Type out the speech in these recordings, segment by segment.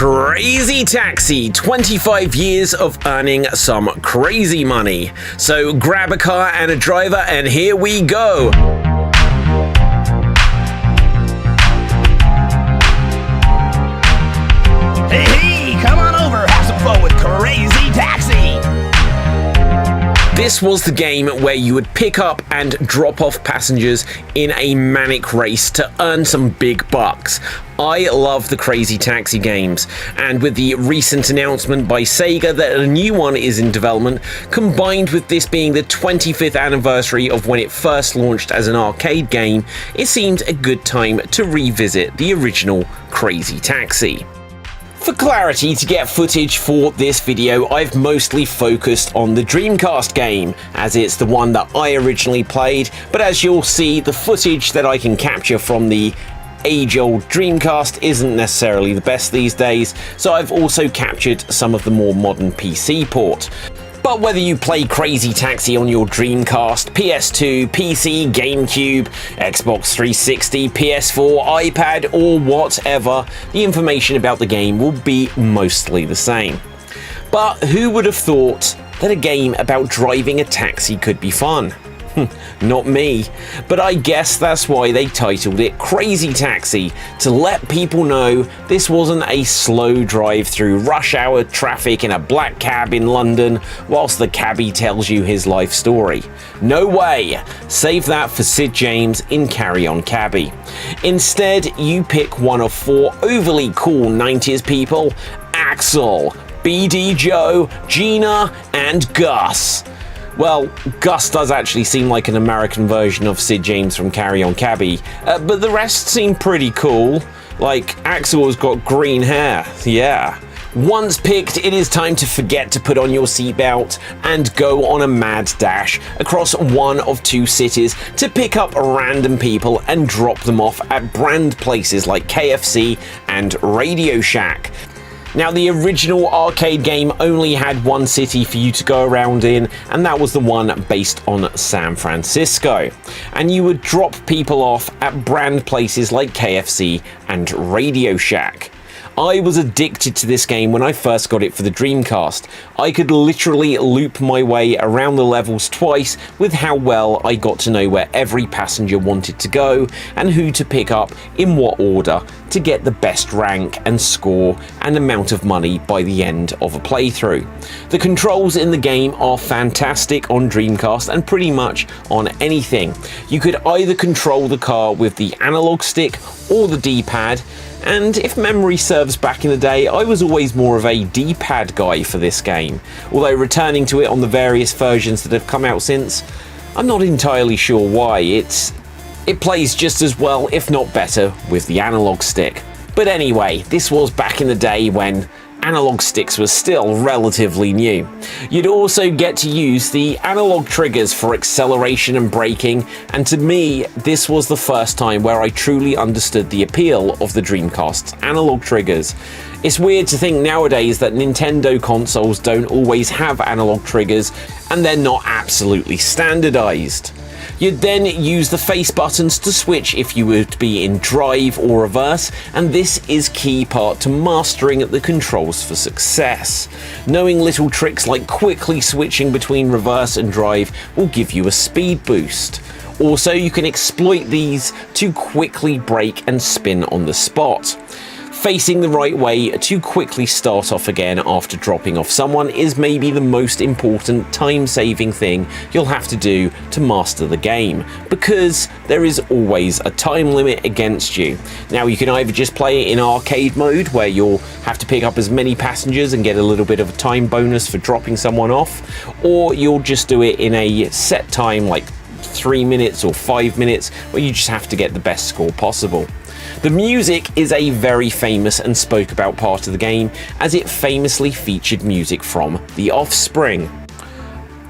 Crazy Taxi, 25 years of earning some crazy money. So grab a car and a driver and here we go. Hey, come on over, have some fun with Crazy Taxi! This was the game where you would pick up and drop off passengers in a manic race to earn some big bucks. I love the Crazy Taxi games, and with the recent announcement by Sega that a new one is in development, combined with this being the 25th anniversary of when it first launched as an arcade game, it seemed a good time to revisit the original Crazy Taxi. For clarity, to get footage for this video, I've mostly focused on the Dreamcast game, as it's the one that I originally played, but as you'll see, the footage that I can capture from the age-old Dreamcast isn't necessarily the best these days, so I've also captured some of the more modern PC port. But whether you play Crazy Taxi on your Dreamcast, PS2, PC, GameCube, Xbox 360, PS4, iPad, or whatever, the information about the game will be mostly the same. But who would have thought that a game about driving a taxi could be fun? Not me, but I guess that's why they titled it Crazy Taxi, to let people know this wasn't a slow drive through rush hour traffic in a black cab in London whilst the cabbie tells you his life story. No way! Save that for Sid James in Carry On Cabby. Instead, you pick one of four overly cool 90s people: Axel, BD Joe, Gena, and Gus. Well, Gus does actually seem like an American version of Sid James from Carry On Cabby, but the rest seem pretty cool. Like, Axel's got green hair, yeah. Once picked, it is time to forget to put on your seatbelt and go on a mad dash across one of two cities to pick up random people and drop them off at brand places like KFC and Radio Shack. Now, the original arcade game only had one city for you to go around in, and that was the one based on San Francisco. And you would drop people off at brand places like KFC and Radio Shack. I was addicted to this game when I first got it for the Dreamcast. I could literally loop my way around the levels twice with how well I got to know where every passenger wanted to go and who to pick up in what order to get the best rank and score and amount of money by the end of a playthrough. The controls in the game are fantastic on Dreamcast and pretty much on anything. You could either control the car with the analog stick or the D-pad, and if memory serves back in the day, I was always more of a D-pad guy for this game, although returning to it on the various versions that have come out since, I'm not entirely sure why. It plays just as well, if not better, with the analog stick. But anyway, this was back in the day when analog sticks were still relatively new. You'd also get to use the analog triggers for acceleration and braking, and to me, this was the first time where I truly understood the appeal of the Dreamcast's analog triggers. It's weird to think nowadays that Nintendo consoles don't always have analog triggers, and they're not absolutely standardized. You'd then use the face buttons to switch if you were to be in drive or reverse, and this is key part to mastering the controls for success. Knowing little tricks like quickly switching between reverse and drive will give you a speed boost. Also, you can exploit these to quickly brake and spin on the spot. Facing the right way to quickly start off again after dropping off someone is maybe the most important time-saving thing you'll have to do to master the game, because there is always a time limit against you. Now, you can either just play it in arcade mode, where you'll have to pick up as many passengers and get a little bit of a time bonus for dropping someone off, or you'll just do it in a set time like 3 minutes or 5 minutes, where you just have to get the best score possible. The music is a very famous and spoke about part of the game, as it famously featured music from The Offspring.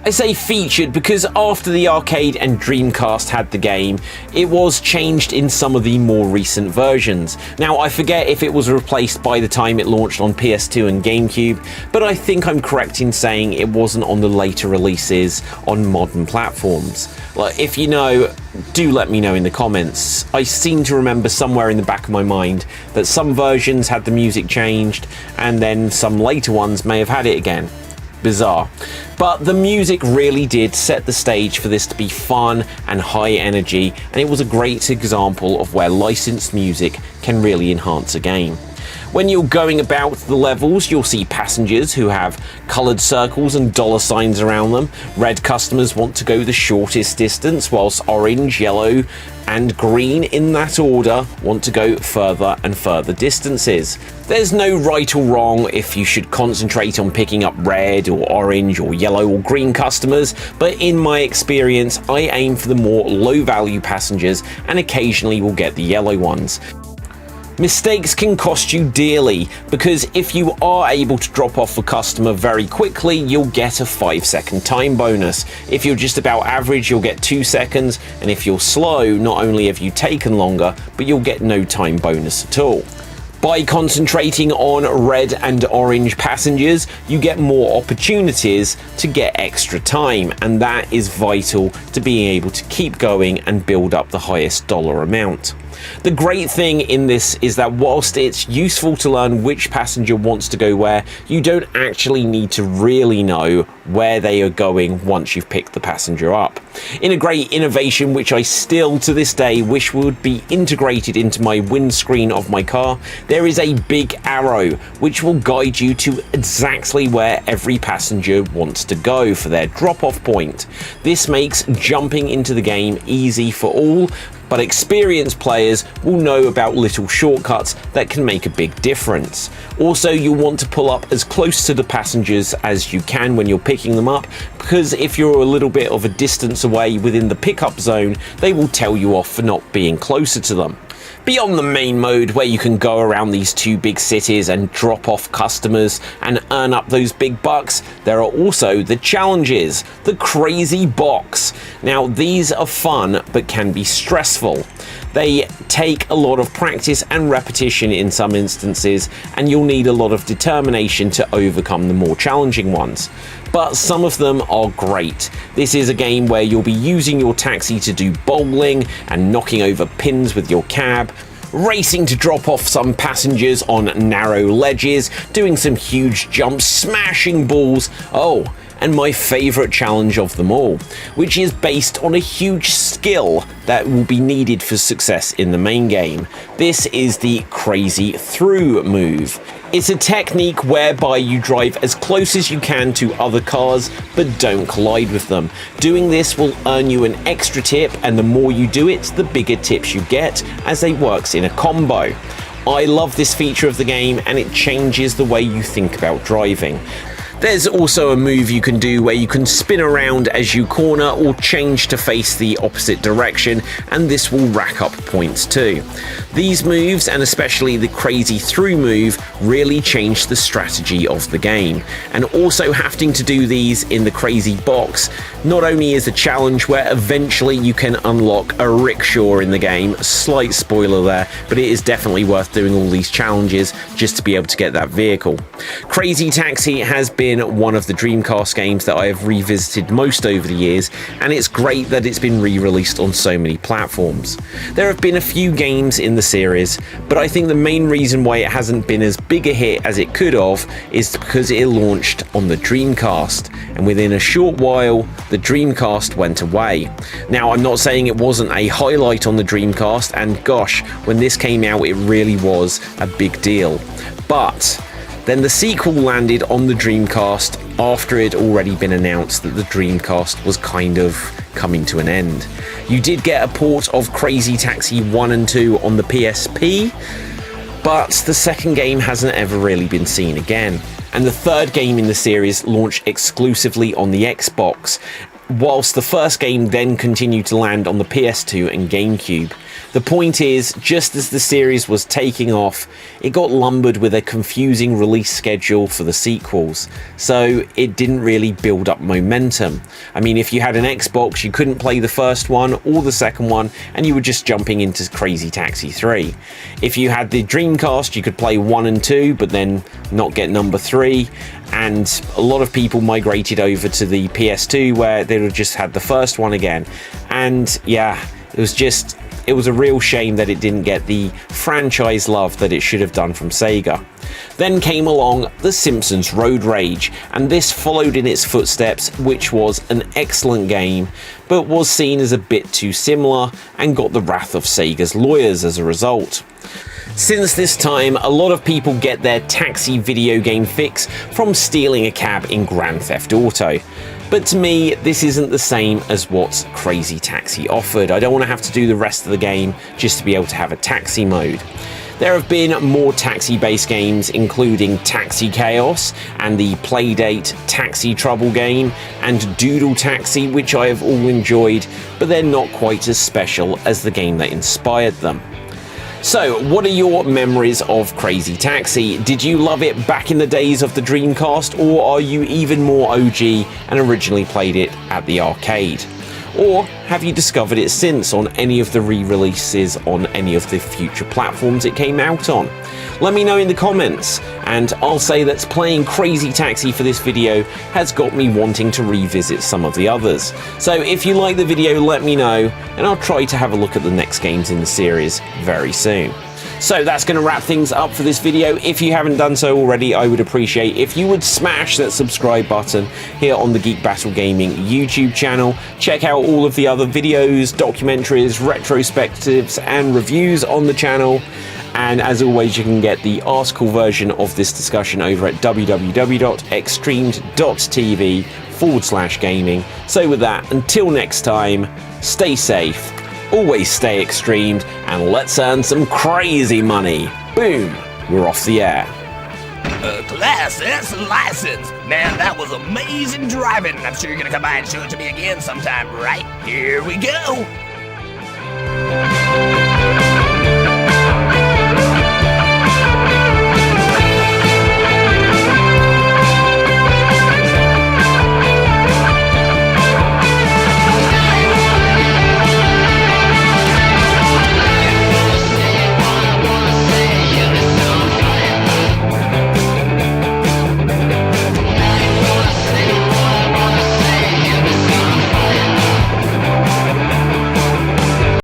I say featured because after the arcade and Dreamcast had the game, it was changed in some of the more recent versions. Now, I forget if it was replaced by the time it launched on PS2 and GameCube, but I think I'm correct in saying it wasn't on the later releases on modern platforms. Well, if you know, do let me know in the comments. I seem to remember somewhere in the back of my mind that some versions had the music changed, and then some later ones may have had it again. Bizarre. But the music really did set the stage for this to be fun and high energy, and it was a great example of where licensed music can really enhance a game. When you're going about the levels, you'll see passengers who have coloured circles and dollar signs around them. Red customers want to go the shortest distance, whilst orange, yellow and green, in that order, want to go further and further distances. There's no right or wrong if you should concentrate on picking up red or orange or yellow or green customers, but in my experience, I aim for the more low value passengers and occasionally will get the yellow ones. Mistakes can cost you dearly, because if you are able to drop off a customer very quickly, you'll get a 5-second time bonus. If you're just about average, you'll get 2 seconds, and if you're slow, not only have you taken longer, but you'll get no time bonus at all. By concentrating on red and orange passengers, you get more opportunities to get extra time, and that is vital to being able to keep going and build up the highest dollar amount. The great thing in this is that whilst it's useful to learn which passenger wants to go where, you don't actually need to really know where they are going once you've picked the passenger up. In a great innovation which I still to this day wish would be integrated into my windscreen of my car, there is a big arrow which will guide you to exactly where every passenger wants to go for their drop-off point. This makes jumping into the game easy for all, but experienced players will know about little shortcuts that can make a big difference. Also, you'll want to pull up as close to the passengers as you can when you're picking them up, because if you're a little bit of a distance away within the pickup zone, they will tell you off for not being closer to them. Beyond the main mode where you can go around these two big cities and drop off customers and earn up those big bucks, there are also the challenges, the crazy box. Now these are fun but can be stressful. They take a lot of practice and repetition in some instances, and you'll need a lot of determination to overcome the more challenging ones. But some of them are great. This is a game where you'll be using your taxi to do bowling and knocking over pins with your cab, racing to drop off some passengers on narrow ledges, doing some huge jumps, smashing balls. Oh, and my favourite challenge of them all, which is based on a huge skill that will be needed for success in the main game. This is the crazy through move. It's a technique whereby you drive as close as you can to other cars, but don't collide with them. Doing this will earn you an extra tip, and the more you do it, the bigger tips you get, as it works in a combo. I love this feature of the game, and it changes the way you think about driving. There's also a move you can do where you can spin around as you corner or change to face the opposite direction, and this will rack up points too. These moves, and especially the crazy through move, really change the strategy of the game. And also having to do these in the crazy box not only is a challenge where eventually you can unlock a rickshaw in the game, slight spoiler there, but it is definitely worth doing all these challenges just to be able to get that vehicle. Crazy Taxi has been one of the Dreamcast games that I have revisited most over the years, and it's great that it's been re-released on so many platforms. There have been a few games in the series, but I think the main reason why it hasn't been as big a hit as it could have is because it launched on the Dreamcast, and within a short while the Dreamcast went away. Now, I'm not saying it wasn't a highlight on the Dreamcast, and gosh, when this came out it really was a big deal, but then the sequel landed on the Dreamcast after it had already been announced that the Dreamcast was kind of coming to an end. You did get a port of Crazy Taxi 1 and 2 on the PSP, but the second game hasn't ever really been seen again. And the third game in the series launched exclusively on the Xbox, whilst the first game then continued to land on the PS2 and GameCube. The point is, just as the series was taking off, it got lumbered with a confusing release schedule for the sequels, so it didn't really build up momentum. I mean, if you had an Xbox, you couldn't play the first one or the second one, and you were just jumping into Crazy Taxi 3. If you had the Dreamcast, you could play 1 and 2, but then not get number 3, and a lot of people migrated over to the PS2 where they would just had the first one again. And yeah, it was a real shame that it didn't get the franchise love that it should have done from Sega. Then came along The Simpsons Road Rage, and this followed in its footsteps, which was an excellent game, but was seen as a bit too similar and got the wrath of Sega's lawyers as a result. Since this time, a lot of people get their taxi video game fix from stealing a cab in Grand Theft Auto. But to me, this isn't the same as what Crazy Taxi offered. I don't want to have to do the rest of the game just to be able to have a taxi mode. There have been more taxi-based games, including Taxi Chaos and the Playdate Taxi Trouble game, and Doodle Taxi, which I have all enjoyed, but they're not quite as special as the game that inspired them. So, what are your memories of Crazy Taxi? Did you love it back in the days of the Dreamcast, or are you even more OG and originally played it at the arcade? Or have you discovered it since on any of the re-releases on any of the future platforms it came out on? Let me know in the comments, and I'll say that playing Crazy Taxi for this video has got me wanting to revisit some of the others. So if you like the video, let me know, and I'll try to have a look at the next games in the series very soon. So that's going to wrap things up for this video. If you haven't done so already, I would appreciate if you would smash that subscribe button here on the Geek Battle Gaming YouTube channel. Check out all of the other videos, documentaries, retrospectives, and reviews on the channel. And as always, you can get the article version of this discussion over at www.xstreamed.tv/gaming. So with that, until next time, stay safe, always stay extremed, and let's earn some crazy money. Boom, we're off the air. Class S license. Man, that was amazing driving. I'm sure you're gonna come by and show it to me again sometime, right? Here we go.